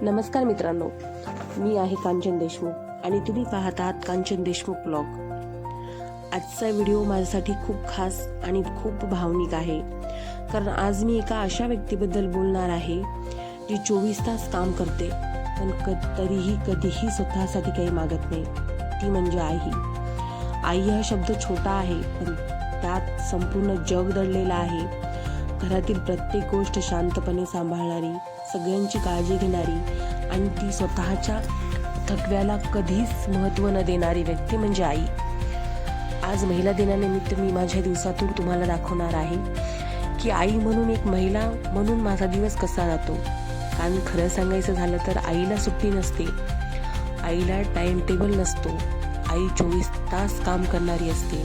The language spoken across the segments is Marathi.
नमस्कार मित्रांनो, मी आहे कांचन देशमुख आणि तुम्ही पाहत आहात कांचन देशमुख ब्लॉग. आजचा व्हिडिओ माझ्यासाठी खूप खास आणि खूप भावनिक आहे, कारण आज मी एका अशा व्यक्तीबद्दल बोलणार आहे जी 24 तास काम करते पण तरीही कधीही स्वतःसाठी काही मागत नाही. ती म्हणजे आई. आई हा शब्द छोटा आहे पण त्यात संपूर्ण जग दडलेलं आहे. घरातील प्रत्येक गोष्ट शांतपणे सांभाळणारी, सगळ्यांची काळजी घेणारी आणि ती स्वतःच्या थकव्याला कधीच महत्त्व न देणारी व्यक्ती म्हणजे आई. आज महिला दिनानिमित्त मी माझ्या दिवसातून तुम्हाला दाखवणार आहे की आई म्हणून, एक महिला म्हणून माझा दिवस कसा जातो. कारण खरं सांगायचं झालं तर आईला सुट्टी नसते, आईला टाइम टेबल नसतो. आई 24 तास काम करणारी असते.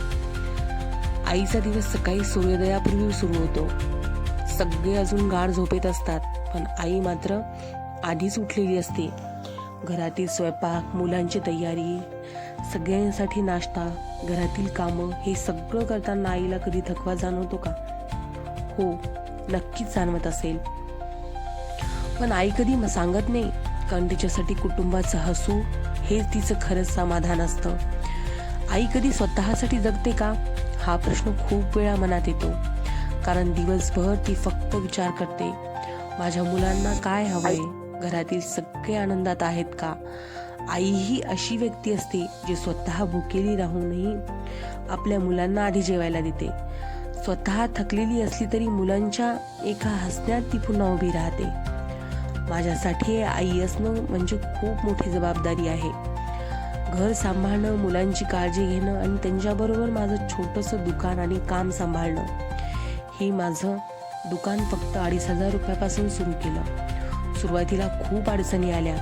आईचा दिवस सकाळी सूर्योदयापूर्वी सुरू होतो. सगळे अजून गाढ झोपेत असतात पण आई मात्र आधीच उठलेली असते. घरातील स्वयंपाक, मुलांची तयारी, सगळ्यांसाठी नाश्ता, घरातील कामं हे सगळं करताना आईला कधी थकवा जाणवतो का? हो, नक्कीच जाणवत असेल. पण आई कधी सांगत नाही, कारण तिच्यासाठी कुटुंबाचं हसू हेच तिचं खरंच समाधान असतं. आई कधी स्वतःसाठी जगते का, हा प्रश्न खूप वेळा मनात येतो. कारण दिवसभर ती फक्त विचार करते, माझ्या मुलांना काय हवंय, घरातील सगळे आनंदात आहेत का. आई ही अशी व्यक्ती असते जी स्वतः भुकेली राहूनही आपल्या मुलांना आधी जेवायला देते. स्वतः थकलेली असली तरी मुलांच्या एका हसण्यात ती पुन्हा उभी राहते. माझ्यासाठी आई असणं म्हणजे खूप मोठी जबाबदारी आहे. घर सांभाळणं, मुलांची काळजी घेणं आणि त्यांच्याबरोबर माझं छोटंसं दुकान आणि काम सांभाळणं. हे माझं दुकान फक्त 2,500 रुपयापासून सुरू केलं. सुरुवातीला खूप अडचणी आल्या,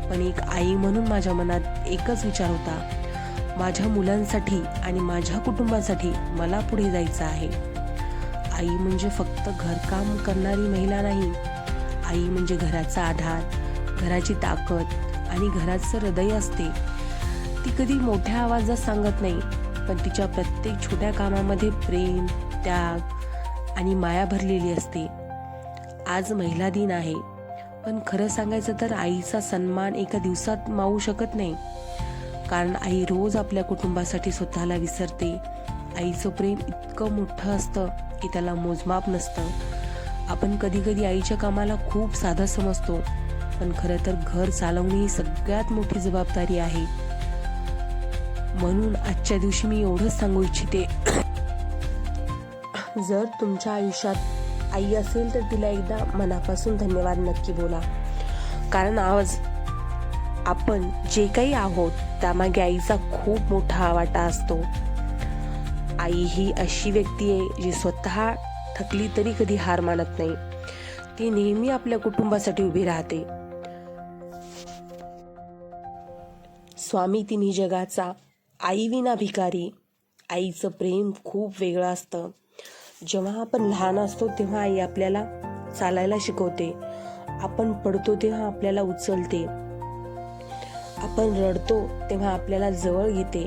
पण एक आई म्हणून माझ्या मनात एकच विचार होता, माझ्या मुलांसाठी आणि माझ्या कुटुंबासाठी मला पुढे जायचं आहे. आई म्हणजे फक्त घरकाम करणारी महिला नाही, आई म्हणजे घराचा आधार, घराची ताकद आणि घराचं हृदय असते. ती कधी मोठ्या आवाजात सांगत नाही, पण तिच्या प्रत्येक छोट्या कामामध्ये प्रेम, त्याग आणि माया भरलेली असते. आज महिला दिन आहे, पण खरं सांगायचं तर आईचा सन्मान एका दिवसात मावू शकत नाही. कारण आई रोज आपल्या कुटुंबासाठी स्वतःला विसरते. आईचं प्रेम इतकं मोठं असतं की त्याला मोजमाप नसतं. आपण कधी कधी आईच्या कामाला खूप साधं समजतो, पण खरं तर घर चालवणे ही सगळ्यात मोठी जबाबदारी आहे. म्हणून आजच्या दिवशी मी एवढंच सांगू इच्छिते, जर तुमच्या आयुष्यात आई असेल तर तिला एकदा मनापासून धन्यवाद नक्की बोला. कारण आज आपण जे काही आहोत त्यामागे आईचा खूप मोठा वाटा असतो. आई ही अशी व्यक्ती आहे जी स्वतः थकली तरी कधी हार मानत नाही. ती नेहमी आपल्या कुटुंबासाठी उभी राहते. स्वामी तिन्ही जगाचा, आई विना भिकारी. आईचं प्रेम खूप वेगळं असतं. जेव्हा आपण लहान असतो तेव्हा आई आपल्याला चालायला शिकवते. आपण पडतो तेव्हा आपल्याला उचलते. आपण रडतो तेव्हा आपल्याला जवळ घेते.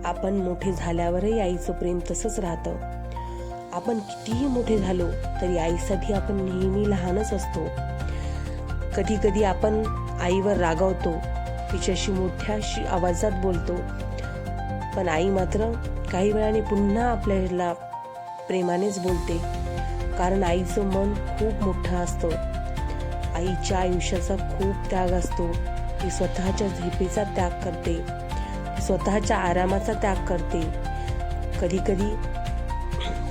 आपण मोठे झाल्यावरही आईचं प्रेम तसंच राहतं. आपण कितीही मोठे झालो तरी आईसाठी आपण नेहमी लहानच असतो. कधी कधी आपण आईवर रागावतो, तिच्याशी मोठ्याशी आवाजात बोलतो, पण आई मात्र काही वेळाने पुन्हा आपल्याला प्रेमानेच बोलते. कारण आईचं मन खूप मोठं असतं. आईच्या आयुष्याचा खूप त्याग असतो. ती स्वतःच्या झोपेचा त्याग करते, ती स्वतःच्या आरामाचा त्याग करते. कधी कधी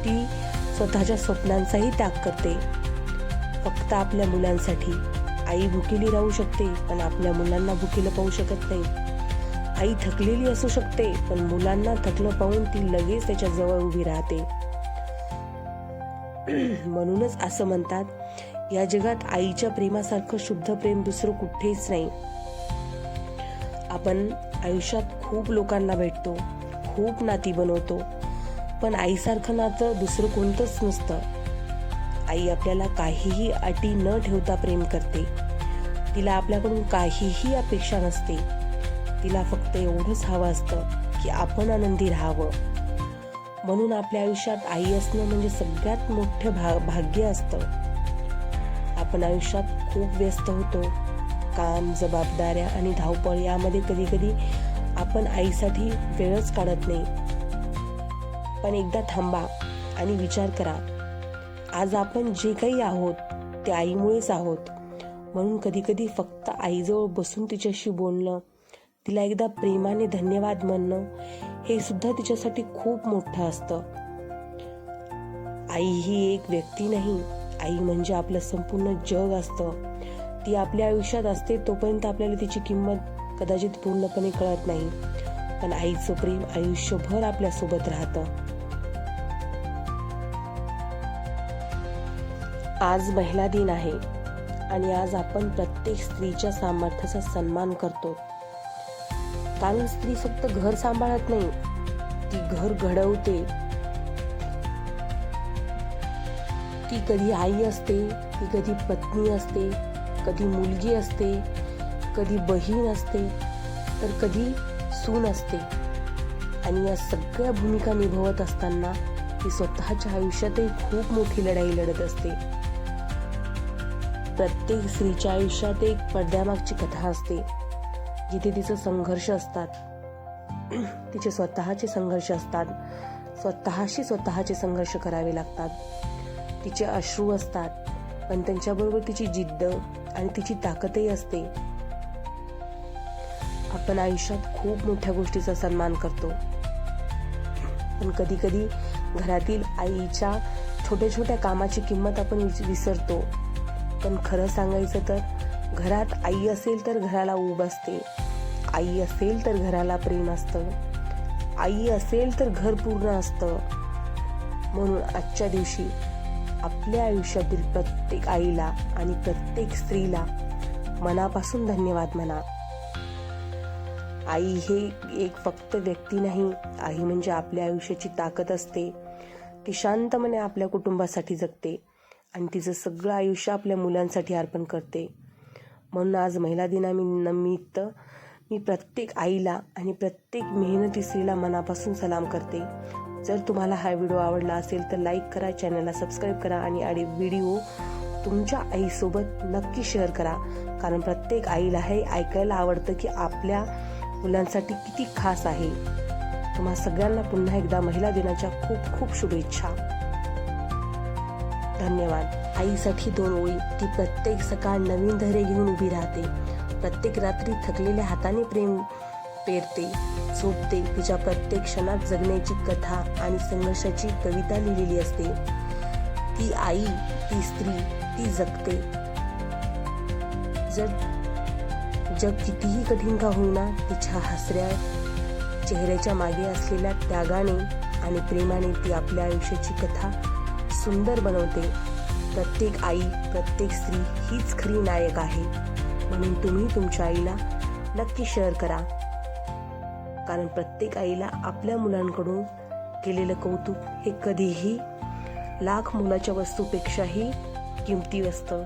ती स्वतःच्या स्वप्नांचाही त्याग करते, फक्त आपल्या मुलांसाठी. आई भुकेली राहू शकते पण आपल्या मुलांना भुकेलं पाहू शकत नाही. आई थकलेली असू शकते पण मुलांना थकलं पाहून ती लगेच त्याच्या जवळ उभी राहते. म्हणूनच असं म्हणतात, या जगात आईच्या प्रेमासारखं शुद्ध प्रेम दुसरं कुठेच नाही. आपण आयुष्यात खूप लोकांना भेटतो, खूप नाती बनवतो, पण आईसारखं नातं दुसरं कोणतंच नसतं. आई आपल्याला काहीही अटी न ठेवता प्रेम करते. तिला आपल्याकडून काहीही अपेक्षा नसते. तिला फक्त एवढंच हवं असतं की आपण आनंदी राहावं. म्हणून आपल्या आयुष्यात आई असणं म्हणजे सगळ्यात मोठं भाग्य असतं. आपण आयुष्यात खूप व्यस्त होतो, काम, जबाबदाऱ्या आणि धावपळ यामध्ये कधी कधी आपण आईसाठी वेळच काढत नाही. पण एकदा थांबा आणि विचार करा, आज आपण जे काही आहोत ते आईमुळेच आहोत. म्हणून कधी कधी फक्त आईजवळ बसून तिच्याशी बोलणं, तिला एकदा प्रेमाने धन्यवाद म्हणणं, हे सुद्धा तिच्यासाठी खूप मोठं असतं. आई ही एक व्यक्ती नाही, आई म्हणजे आपलं संपूर्ण जग असतं. ती आपल्या आयुष्यात असते तोपर्यंत आपल्याला तिची किंमत कदाचित पूर्णपणे कळत नाही, पण आईचं प्रेम आयुष्यभर आपल्या सोबत राहतं. आज महिला दिन आहे आणि आज आपण प्रत्येक स्त्रीच्या सामर्थ्याचा सन्मान करतो. कारण स्त्री फक्त घर सांभाळत नाही, ती घर घडवते. ती कधी आई असते, ती कधी पत्नी असते, कधी मुलगी असते, कधी बहीण असते, तर कधी सून असते. आणि या सगळ्या भूमिका निभावत असताना ती स्वतःच्या आयुष्यातही खूप मोठी लढाई लढत असते. प्रत्येक स्त्रीच्या आयुष्यात एक पडद्यामागची कथा असते, जिथे तिचे संघर्ष असतात, तिचे स्वतःचे संघर्ष असतात, स्वतःचे संघर्ष करावे लागतात. तिचे अश्रू असतात, पण त्यांच्याबरोबर तिची जिद्द आणि तिची ताकदही असते. आपण आयुष्यात खूप मोठ्या गोष्टीचा सन्मान करतो, पण कधी कधी घरातील आईच्या छोट्या छोट्या कामाची किंमत आपण विसरतो. पण खरं सांगायचं तर घरात आई असेल तर घराला ऊब असते, आई असेल तर घराला प्रेम असतं, आई असेल तर घर पूर्ण असतं. म्हणून आजच्या दिवशी आपल्या आयुष्यातील प्रत्येक आईला आणि प्रत्येक स्त्रीला मनापासून धन्यवाद म्हणा. आई हे एक फक्त व्यक्ती नाही, आई म्हणजे आपल्या आयुष्याची ताकद असते. ती शांतपणे आपल्या कुटुंबासाठी जगते आणि तिचं सगळं आयुष्य आपल्या मुलांसाठी अर्पण करते. म्हणून आज महिला दिनानिमित्त मी प्रत्येक आईला आणि प्रत्येक मेहनती स्त्रीला मनापासून सलाम करते. जर तुम्हाला हा व्हिडिओ आवडला असेल तर लाईक करा, चॅनलला सबस्क्राईब करा आणि व्हिडिओ तुमच्या आईसोबत नक्की शेअर करा. कारण प्रत्येक आईला हे ऐकायला आवडतं की आपल्या मुलांसाठी किती खास आहे. तुम्हा सगळ्यांना पुन्हा एकदा महिला दिनाच्या खूप खूप शुभेच्छा. धन्यवाद. आईसाठी 2 ओळी. ती प्रत्येक सकाळ नवीन धैर्य घेऊन उभी राहते, प्रत्येक रात्री थकलेल्या हाताने प्रेम पेरते, झोपते. तिच्या प्रत्येक क्षणात जगण्याची कथा आणि संघर्षाची कविता लिहिलेली असते. ती आई, ती स्त्री, ती जगते. जग कितीही कठीण का होईना, तिच्या हसऱ्या चेहऱ्याच्या मागे असलेल्या त्यागाने आणि प्रेमाने ती आपल्या आयुष्याची कथा सुंदर बनवते. प्रत्येक आई, प्रत्येक स्त्री हीच खरी नायक आहे. म्हणून तुम्ही तुमच्या आईला नक्की शेअर करा. कारण प्रत्येक आईला आपल्या मुलांकडून केलेलं कौतुक हे कधीही लाख मोलाच्या वस्तूपेक्षाही किमती असतं.